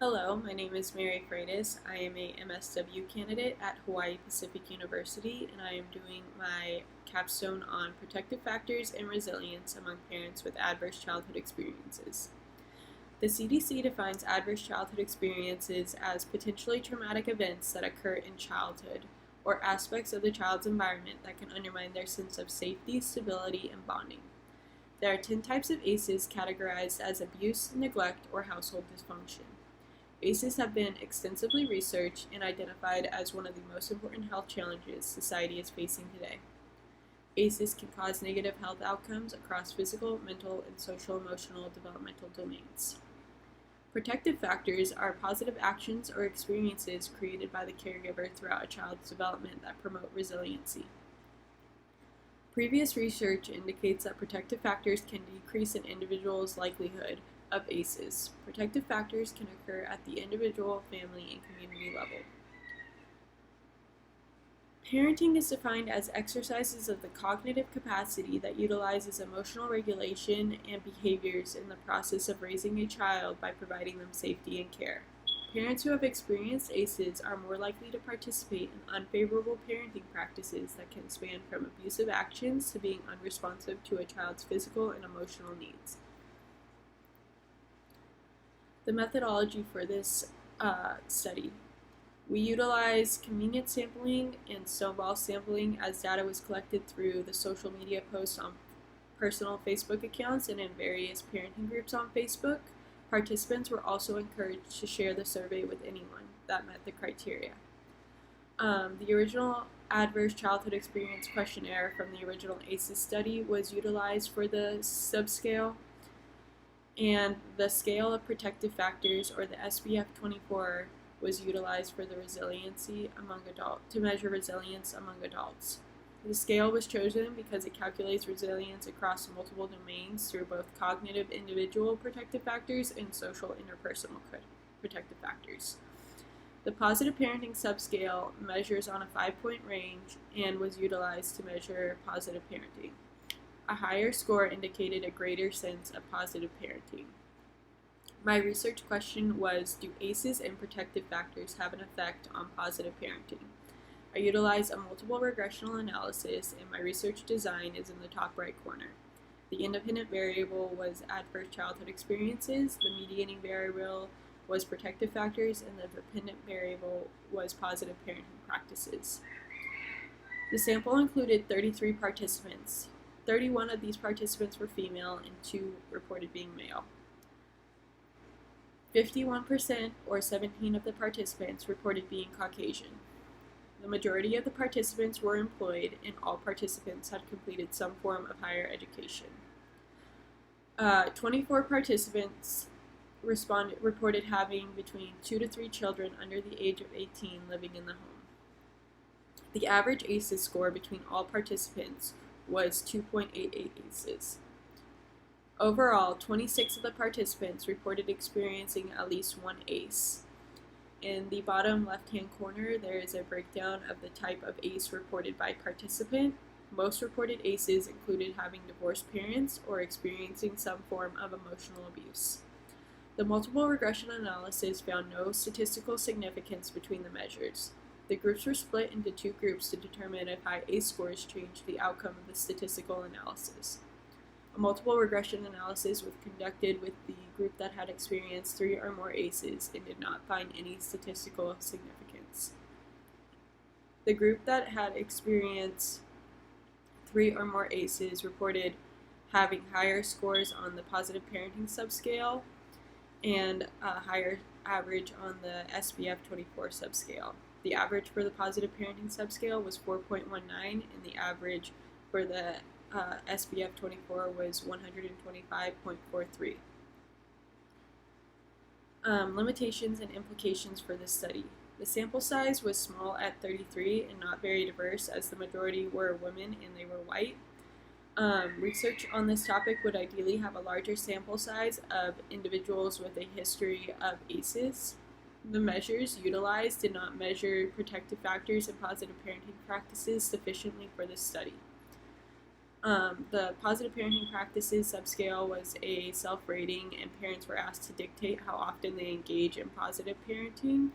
Hello, my name is Mary Freitas. I am a MSW candidate at Hawaii Pacific University, and I am doing my capstone on protective factors and resilience among parents with adverse childhood experiences. The CDC defines adverse childhood experiences as potentially traumatic events that occur in childhood or aspects of the child's environment that can undermine their sense of safety, stability, and bonding. There are 10 types of ACEs categorized as abuse, neglect, or household dysfunction. ACEs have been extensively researched and identified as one of the most important health challenges society is facing today. ACEs can cause negative health outcomes across physical, mental, and social emotional developmental domains. Protective factors are positive actions or experiences created by the caregiver throughout a child's development that promote resiliency. Previous research indicates that protective factors can decrease an individual's likelihood of ACEs. Protective factors can occur at the individual, family, and community level. Parenting is defined as exercises of the cognitive capacity that utilizes emotional regulation and behaviors in the process of raising a child by providing them safety and care. Parents who have experienced ACEs are more likely to participate in unfavorable parenting practices that can span from abusive actions to being unresponsive to a child's physical and emotional needs. The methodology for this study. We utilize convenience sampling and snowball sampling as data was collected through the social media posts on personal Facebook accounts and in various parenting groups on Facebook. Participants were also encouraged to share the survey with anyone that met the criteria. The original Adverse Childhood Experience questionnaire from the original ACEs study was utilized for the subscale, and the scale of protective factors, or the SBF 24, was utilized for the resiliency among to measure resilience among adults. The scale was chosen because it calculates resilience across multiple domains through both cognitive individual protective factors and social interpersonal protective factors. The positive parenting subscale measures on a 5-point range and was utilized to measure positive parenting. A higher score indicated a greater sense of positive parenting. My research question was, do ACEs and protective factors have an effect on positive parenting? I utilized a multiple regressional analysis, and my research design is in the top right corner. The independent variable was adverse childhood experiences, the mediating variable was protective factors, and the dependent variable was positive parenting practices. The sample included 33 participants. 31 of these participants were female and 2 reported being male. 51%, or 17 of the participants, reported being Caucasian. The majority of the participants were employed, and all participants had completed some form of higher education. 24 participants reported having between 2 to 3 children under the age of 18 living in the home. The average ACEs score between all participants was 2.88 ACEs. Overall, 26 of the participants reported experiencing at least one ACE. In the bottom left-hand corner, there is a breakdown of the type of ACE reported by participant. Most reported ACEs included having divorced parents or experiencing some form of emotional abuse. The multiple regression analysis found no statistical significance between the measures. The groups were split into 2 groups to determine if high ACE scores changed the outcome of the statistical analysis. A multiple regression analysis was conducted with the group that had experienced 3 or more ACEs and did not find any statistical significance. The group that had experienced 3 or more ACEs reported having higher scores on the positive parenting subscale and a higher average on the SBF 24 subscale. The average for the positive parenting subscale was 4.19, and the average for the SBF 24 was 125.43. Limitations and implications for this study. The sample size was small at 33 and not very diverse, as the majority were women and they were white. Research on this topic would ideally have a larger sample size of individuals with a history of ACEs. The measures utilized did not measure protective factors and positive parenting practices sufficiently for this study. The positive parenting practices subscale was a self-rating, and parents were asked to dictate how often they engage in positive parenting.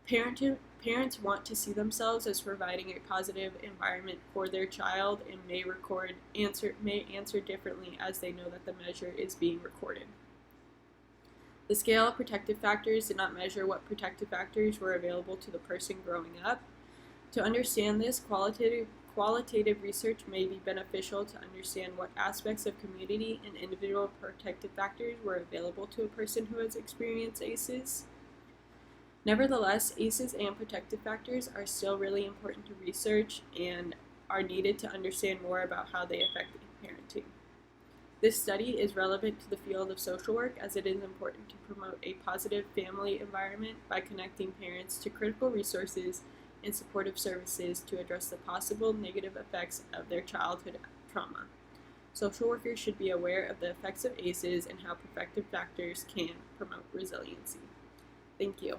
Parents want to see themselves as providing a positive environment for their child and may answer differently as they know that the measure is being recorded. The scale of protective factors did not measure what protective factors were available to the person growing up. To understand this, qualitative research may be beneficial to understand what aspects of community and individual protective factors were available to a person who has experienced ACEs. Nevertheless, ACEs and protective factors are still really important to research and are needed to understand more about how they affect parenting. This study is relevant to the field of social work as it is important to promote a positive family environment by connecting parents to critical resources and supportive services to address the possible negative effects of their childhood trauma. Social workers should be aware of the effects of ACEs and how protective factors can promote resiliency. Thank you.